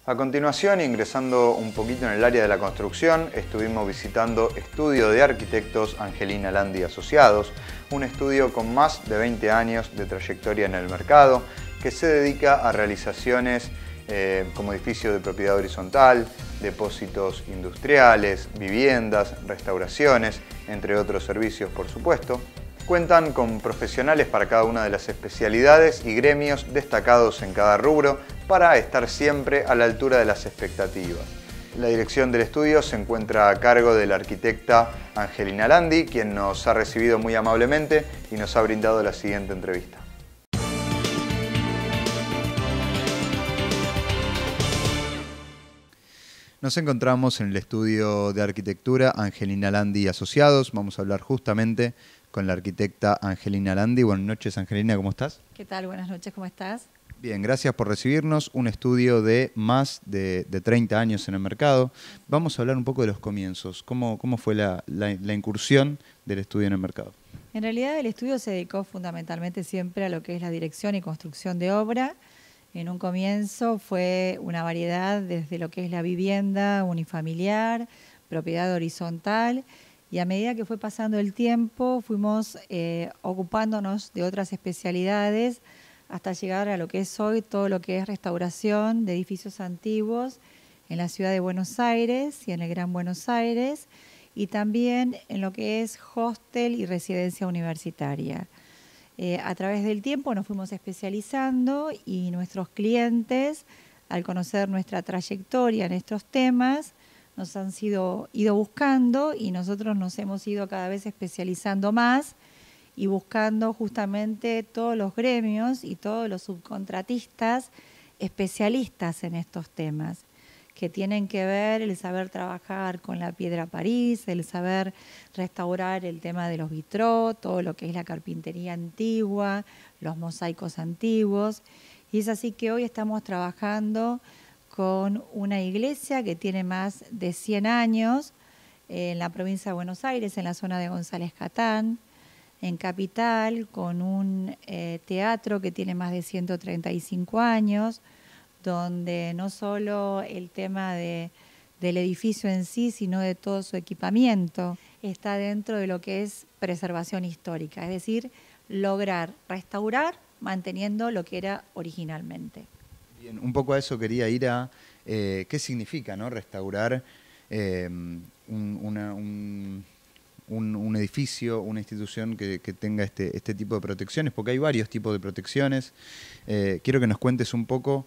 A continuación, ingresando un poquito en el área de la construcción, estuvimos visitando Estudio de Arquitectos Angelina Landi Asociados, un estudio con más de 20 años de trayectoria en el mercado, que se dedica a realizaciones como edificios de propiedad horizontal, depósitos industriales, viviendas, restauraciones, entre otros servicios, por supuesto. Cuentan con profesionales para cada una de las especialidades y gremios destacados en cada rubro para estar siempre a la altura de las expectativas. La dirección del estudio se encuentra a cargo de la arquitecta Angelina Landi, quien nos ha recibido muy amablemente y nos ha brindado la siguiente entrevista. Nos encontramos en el estudio de arquitectura Angelina Landi Asociados. Vamos a hablar justamente con la arquitecta Angelina Landi. Buenas noches, Angelina, ¿cómo estás? ¿Qué tal? Buenas noches, ¿cómo estás? Bien, gracias por recibirnos. Un estudio de más de 30 años en el mercado. Vamos a hablar un poco de los comienzos. ¿Cómo fue la incursión del estudio en el mercado? En realidad el estudio se dedicó fundamentalmente siempre a lo que es la dirección y construcción de obra. En un comienzo fue una variedad desde lo que es la vivienda unifamiliar, propiedad horizontal, y a medida que fue pasando el tiempo fuimos ocupándonos de otras especialidades hasta llegar a lo que es hoy todo lo que es restauración de edificios antiguos en la ciudad de Buenos Aires y en el Gran Buenos Aires, y también en lo que es hostel y residencia universitaria. A través del tiempo nos fuimos especializando y nuestros clientes, al conocer nuestra trayectoria en estos temas, nos han ido buscando y nosotros nos hemos ido cada vez especializando más y buscando justamente todos los gremios y todos los subcontratistas especialistas en estos temas, que tienen que ver el saber trabajar con la piedra París, el saber restaurar el tema de los vitrós, todo lo que es la carpintería antigua, los mosaicos antiguos. Y es así que hoy estamos trabajando con una iglesia que tiene más de 100 años en la provincia de Buenos Aires, en la zona de González Catán, en Capital, con un teatro que tiene más de 135 años, donde no solo el tema del edificio en sí, sino de todo su equipamiento, está dentro de lo que es preservación histórica, es decir, lograr restaurar manteniendo lo que era originalmente. Bien, un poco a eso quería ir a qué significa, ¿no?, restaurar un edificio, una institución que tenga este tipo de protecciones, porque hay varios tipos de protecciones. Quiero que nos cuentes un poco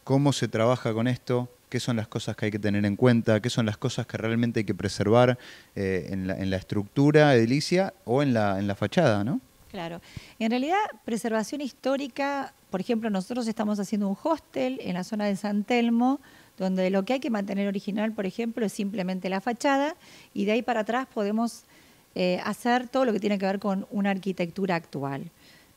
cómo se trabaja con esto, qué son las cosas que hay que tener en cuenta, qué son las cosas que realmente hay que preservar en la estructura edilicia o en la fachada, ¿no? Claro. En realidad, preservación histórica, por ejemplo, nosotros estamos haciendo un hostel en la zona de San Telmo, donde lo que hay que mantener original, por ejemplo, es simplemente la fachada, y de ahí para atrás podemos hacer todo lo que tiene que ver con una arquitectura actual.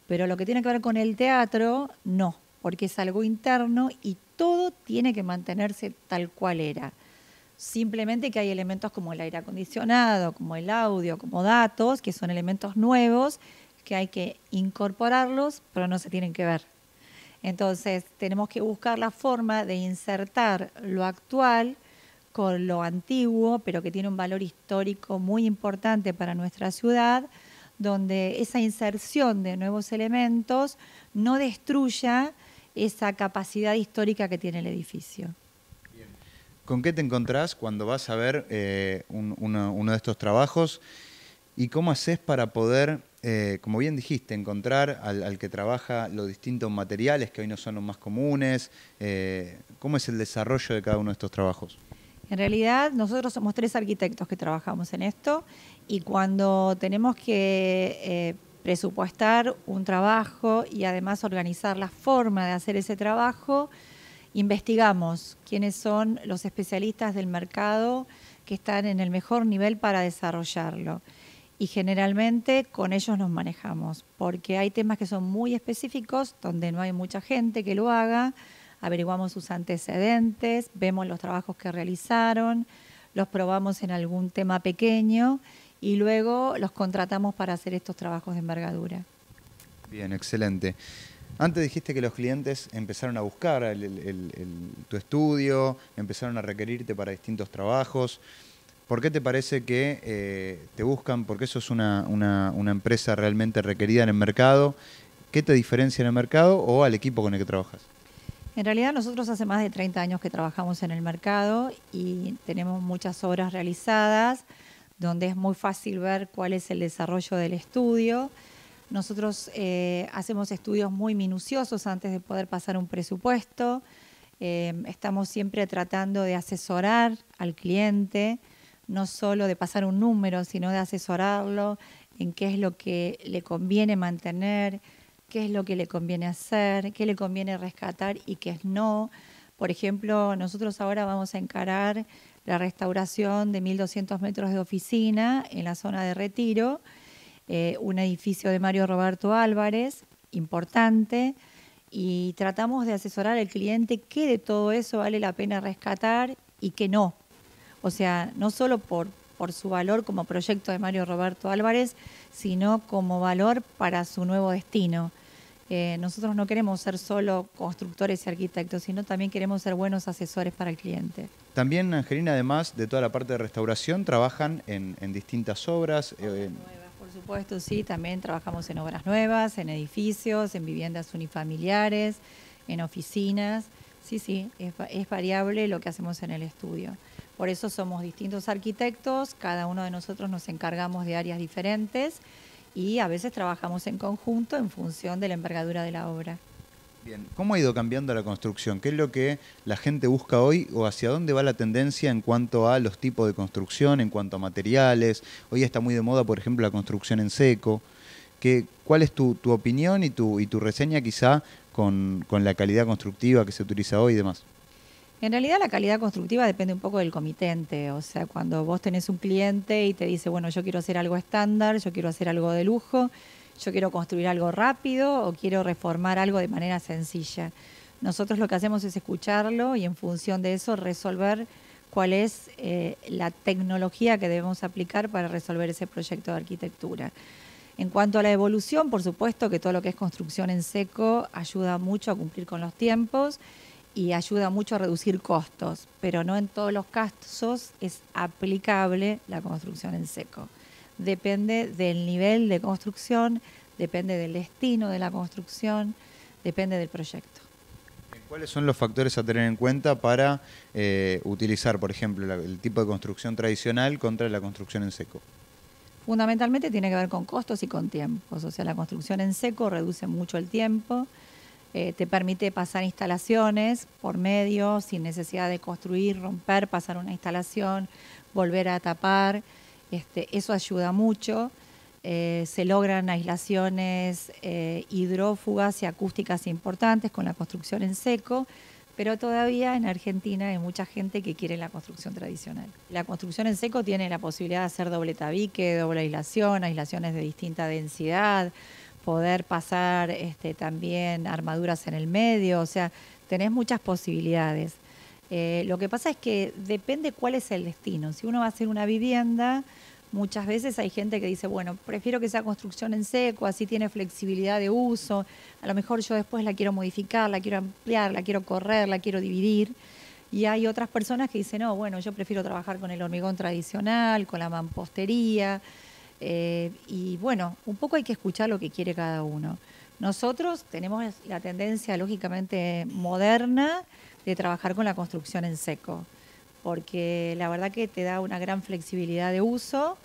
Pero lo que tiene que ver con el teatro, no, porque es algo interno y todo tiene que mantenerse tal cual era. Simplemente que hay elementos como el aire acondicionado, como el audio, como datos, que son elementos nuevos, que hay que incorporarlos, pero no se tienen que ver. Entonces, tenemos que buscar la forma de insertar lo actual con lo antiguo, pero que tiene un valor histórico muy importante para nuestra ciudad, donde esa inserción de nuevos elementos no destruya esa capacidad histórica que tiene el edificio. Bien. ¿Con qué te encontrás cuando vas a ver uno de estos trabajos? ¿Y cómo haces para poder, como bien dijiste, encontrar al que trabaja los distintos materiales que hoy no son los más comunes? ¿Cómo es el desarrollo de cada uno de estos trabajos? En realidad, nosotros somos 3 arquitectos que trabajamos en esto, y cuando tenemos que presupuestar un trabajo y además organizar la forma de hacer ese trabajo, investigamos quiénes son los especialistas del mercado que están en el mejor nivel para desarrollarlo. Y generalmente con ellos nos manejamos, porque hay temas que son muy específicos, donde no hay mucha gente que lo haga. Averiguamos sus antecedentes, vemos los trabajos que realizaron, los probamos en algún tema pequeño y luego los contratamos para hacer estos trabajos de envergadura. Bien, excelente. Antes dijiste que los clientes empezaron a buscar tu estudio, empezaron a requerirte para distintos trabajos. ¿Por qué te parece que te buscan? ¿Por qué sos una empresa realmente requerida en el mercado? ¿Qué te diferencia en el mercado o al equipo con el que trabajas? En realidad nosotros hace más de 30 años que trabajamos en el mercado y tenemos muchas obras realizadas donde es muy fácil ver cuál es el desarrollo del estudio. Nosotros hacemos estudios muy minuciosos antes de poder pasar un presupuesto. Estamos siempre tratando de asesorar al cliente, no solo de pasar un número, sino de asesorarlo en qué es lo que le conviene mantener, qué es lo que le conviene hacer, qué le conviene rescatar y qué no. Por ejemplo, nosotros ahora vamos a encarar la restauración de 1.200 metros de oficina en la zona de Retiro, un edificio de Mario Roberto Álvarez, importante, y tratamos de asesorar al cliente qué de todo eso vale la pena rescatar y qué no. O sea, no solo por su valor como proyecto de Mario Roberto Álvarez, sino como valor para su nuevo destino. Nosotros no queremos ser solo constructores y arquitectos, sino también queremos ser buenos asesores para el cliente. También, Angelina, además de toda la parte de restauración, trabajan en distintas obras. Nuevas, por supuesto, sí, también trabajamos en obras nuevas, en edificios, en viviendas unifamiliares, en oficinas. Sí, es variable lo que hacemos en el estudio. Por eso somos distintos arquitectos, cada uno de nosotros nos encargamos de áreas diferentes y a veces trabajamos en conjunto en función de la envergadura de la obra. Bien, ¿cómo ha ido cambiando la construcción? ¿Qué es lo que la gente busca hoy o hacia dónde va la tendencia en cuanto a los tipos de construcción, en cuanto a materiales? Hoy está muy de moda, por ejemplo, la construcción en seco. ¿Cuál es tu opinión y tu reseña quizá con la calidad constructiva que se utiliza hoy y demás? En realidad la calidad constructiva depende un poco del comitente, o sea, cuando vos tenés un cliente y te dice, bueno, yo quiero hacer algo estándar, yo quiero hacer algo de lujo, yo quiero construir algo rápido o quiero reformar algo de manera sencilla. Nosotros lo que hacemos es escucharlo y en función de eso resolver cuál es la tecnología que debemos aplicar para resolver ese proyecto de arquitectura. En cuanto a la evolución, por supuesto que todo lo que es construcción en seco ayuda mucho a cumplir con los tiempos y ayuda mucho a reducir costos, pero no en todos los casos es aplicable la construcción en seco. Depende del nivel de construcción, depende del destino de la construcción, depende del proyecto. ¿Cuáles son los factores a tener en cuenta para utilizar, por ejemplo, el tipo de construcción tradicional contra la construcción en seco? Fundamentalmente tiene que ver con costos y con tiempos, o sea, la construcción en seco reduce mucho el tiempo, te permite pasar instalaciones por medio sin necesidad de construir, romper, pasar una instalación, volver a tapar. Eso ayuda mucho. Se logran aislaciones hidrófugas y acústicas importantes con la construcción en seco, pero todavía en Argentina hay mucha gente que quiere la construcción tradicional. La construcción en seco tiene la posibilidad de hacer doble tabique, doble aislación, aislaciones de distinta densidad, poder pasar también armaduras en el medio, o sea, tenés muchas posibilidades. Lo que pasa es que depende cuál es el destino. Si uno va a hacer una vivienda, muchas veces hay gente que dice, bueno, prefiero que sea construcción en seco, así tiene flexibilidad de uso, a lo mejor yo después la quiero modificar, la quiero ampliar, la quiero correr, la quiero dividir. Y hay otras personas que dicen, no, bueno, yo prefiero trabajar con el hormigón tradicional, con la mampostería. Y bueno, un poco hay que escuchar lo que quiere cada uno. Nosotros tenemos la tendencia, lógicamente, moderna de trabajar con la construcción en seco, porque la verdad que te da una gran flexibilidad de uso,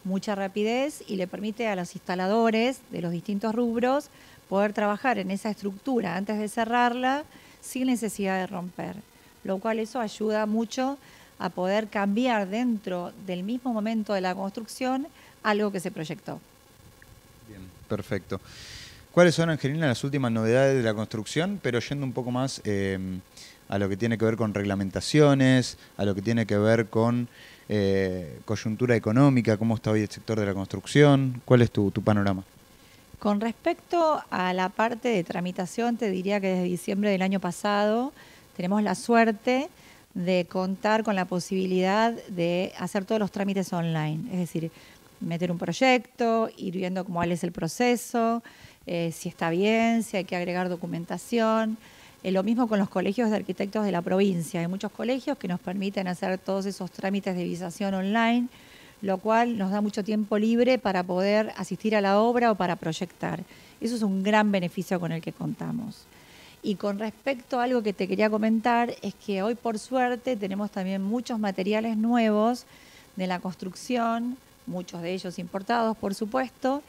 mucha rapidez y le permite a los instaladores de los distintos rubros poder trabajar en esa estructura antes de cerrarla sin necesidad de romper, lo cual eso ayuda mucho a poder cambiar dentro del mismo momento de la construcción algo que se proyectó. Bien, perfecto. ¿Cuáles son, Angelina, las últimas novedades de la construcción, pero yendo un poco más a lo que tiene que ver con reglamentaciones, a lo que tiene que ver con coyuntura económica, cómo está hoy el sector de la construcción? ¿Cuál es tu panorama? Con respecto a la parte de tramitación, te diría que desde diciembre del año pasado tenemos la suerte de contar con la posibilidad de hacer todos los trámites online, es decir, meter un proyecto, ir viendo cuál es el proceso, si está bien, si hay que agregar documentación. Lo mismo con los colegios de arquitectos de la provincia. Hay muchos colegios que nos permiten hacer todos esos trámites de visación online, lo cual nos da mucho tiempo libre para poder asistir a la obra o para proyectar. Eso es un gran beneficio con el que contamos. Y con respecto a algo que te quería comentar, es que hoy por suerte tenemos también muchos materiales nuevos de la construcción, muchos de ellos importados por supuesto,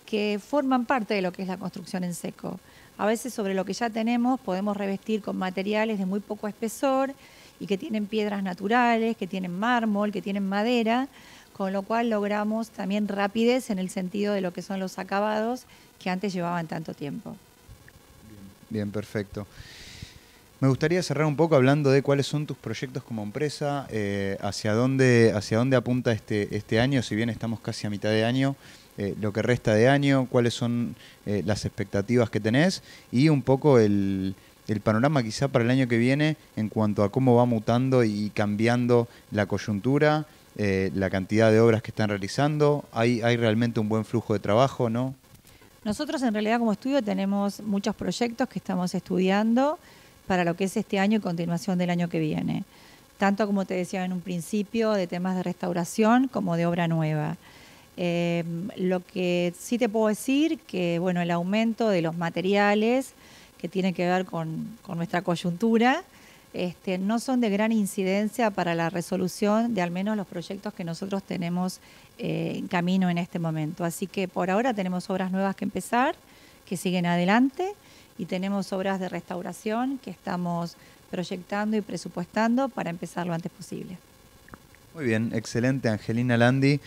que forman parte de lo que es la construcción en seco. A veces sobre lo que ya tenemos podemos revestir con materiales de muy poco espesor y que tienen piedras naturales, que tienen mármol, que tienen madera, con lo cual logramos también rapidez en el sentido de lo que son los acabados que antes llevaban tanto tiempo. Bien, perfecto. Me gustaría cerrar un poco hablando de cuáles son tus proyectos como empresa, hacia dónde apunta este año, si bien estamos casi a mitad de año, lo que resta de año, cuáles son las expectativas que tenés y un poco el panorama quizá para el año que viene en cuanto a cómo va mutando y cambiando la coyuntura, la cantidad de obras que están realizando. ¿Hay realmente un buen flujo de trabajo, no? Nosotros en realidad como estudio tenemos muchos proyectos que estamos estudiando para lo que es este año y continuación del año que viene. Tanto como te decía en un principio, de temas de restauración como de obra nueva. Lo que sí te puedo decir que bueno, el aumento de los materiales que tiene que ver con nuestra coyuntura no son de gran incidencia para la resolución de al menos los proyectos que nosotros tenemos en camino en este momento. Así que por ahora tenemos obras nuevas que empezar, que siguen adelante, y tenemos obras de restauración que estamos proyectando y presupuestando para empezar lo antes posible. Muy bien, excelente. Angelina Landi,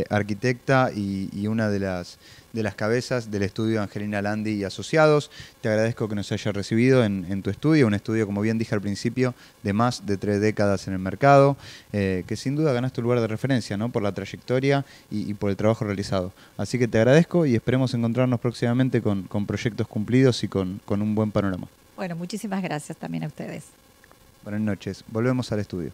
arquitecta y una de las cabezas del estudio Angelina Landi y Asociados. Te agradezco que nos hayas recibido en tu estudio, un estudio, como bien dije al principio, de más de 3 décadas en el mercado, que sin duda ganaste un lugar de referencia, ¿no? Por la trayectoria y por el trabajo realizado. Así que te agradezco y esperemos encontrarnos próximamente con proyectos cumplidos y con un buen panorama. Bueno, muchísimas gracias también a ustedes. Buenas noches. Volvemos al estudio.